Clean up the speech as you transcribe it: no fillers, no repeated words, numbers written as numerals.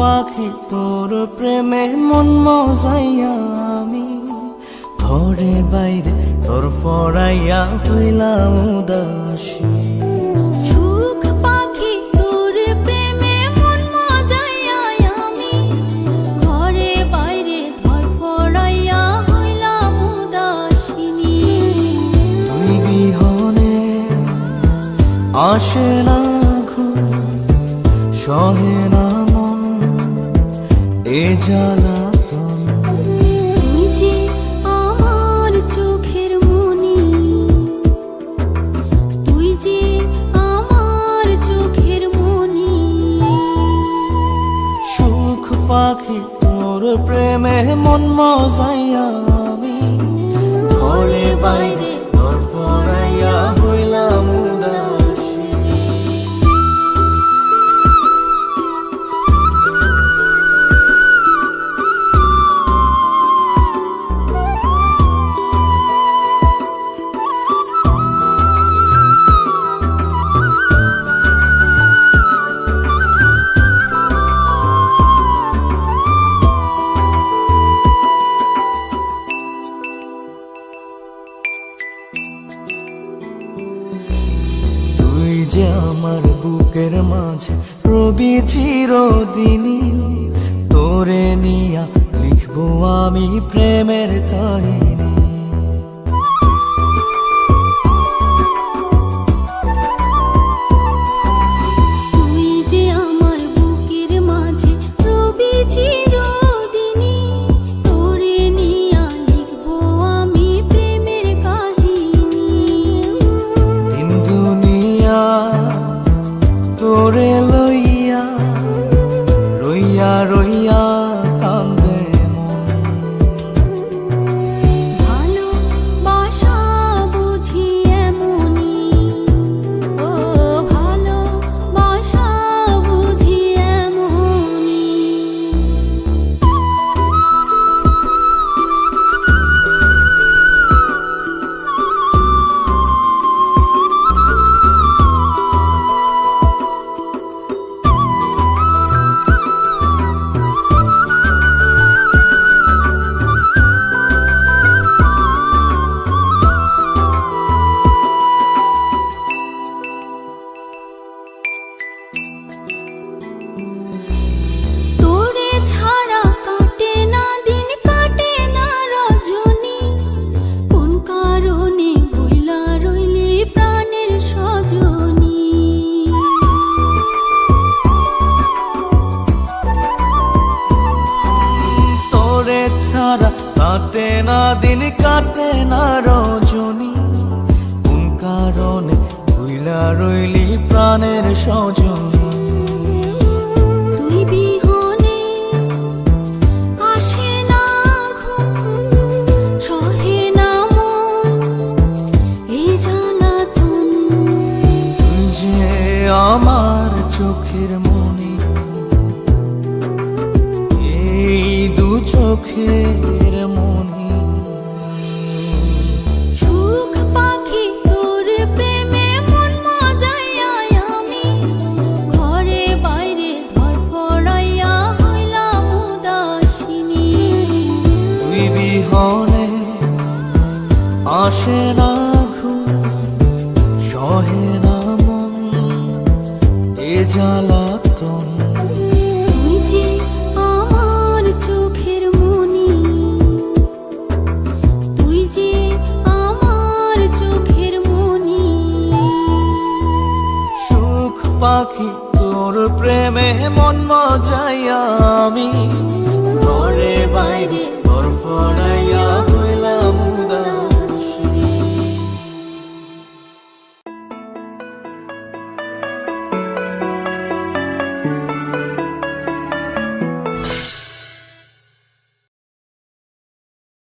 পাখি তোর প্রেমে মন মজাইয়া আমি ঘরে বাইরে তোর পড়াইয়া হইলাম উদাসী। সুখ পাখি তোর প্রেমে মন মজাইয়া আমি ঘরে বাইরে ধর পড়াইয়া হইলাম উদাসিনী। তুই বিহনে আসে না ঘুম, সহে না মন এ জ্বালাতন। তুই যে আমার চোখের মনি, তুই যে আমার চোখের মনি। সুখ পাখি তোর প্রেমে মন মজাইয়া আমি ঘরে বাইরে তোর পড়াইয়া হইলাম উদাসী। তুই যে আমার বুকের মাঝে রবি চিরদিনই, তোরে নিয়া লিখবো আমি প্রেমের কাহিনী। তুই যে আমার বুকের মাঝে রবি চিরদিনই, তোরে নিয়া লিখবো আমি প্রেমের কাহিনী। দিন দুনিয়া তোরে লইয়া রইয়া রইয়া কান্দে মন। ভালোবাসা বুঝি এমনি, ও ভালোবাসা বুঝি এমনি। তোরে ছাড়া কাটে না দিন, কাটে না রজনী। কোন কারণে ভুইলা রইলি প্রাণের সজনী। তোরে ছাড়া কাটে না দিন, কাটে না রজনী। কোন কারণে ভুইলা রইলি প্রাণের সজনী। তুই বিহনে আসে না ঘুম, সহে না মন এই জ্বালাতন। তুই যে আমার চোখের মনি, এই দু চোখের মনি। সুখ পাখি তোর প্রেমে মন মজাইয়া আমি ঘরে বাইরে ধর পড়াইয়া হইলাম উদাসিনী। তুই বিহনে আসে না ঘুম, সহে না মন এ জ্বালাতন। তুই যে আমার চোখের মনি, তুই যে আমার চোখের মনি। সুখ পাখি তোর প্রেমে মন মজাইয়া আমি ঘরে বাইরে তোর পড়াইয়া হইলাম উদাসী।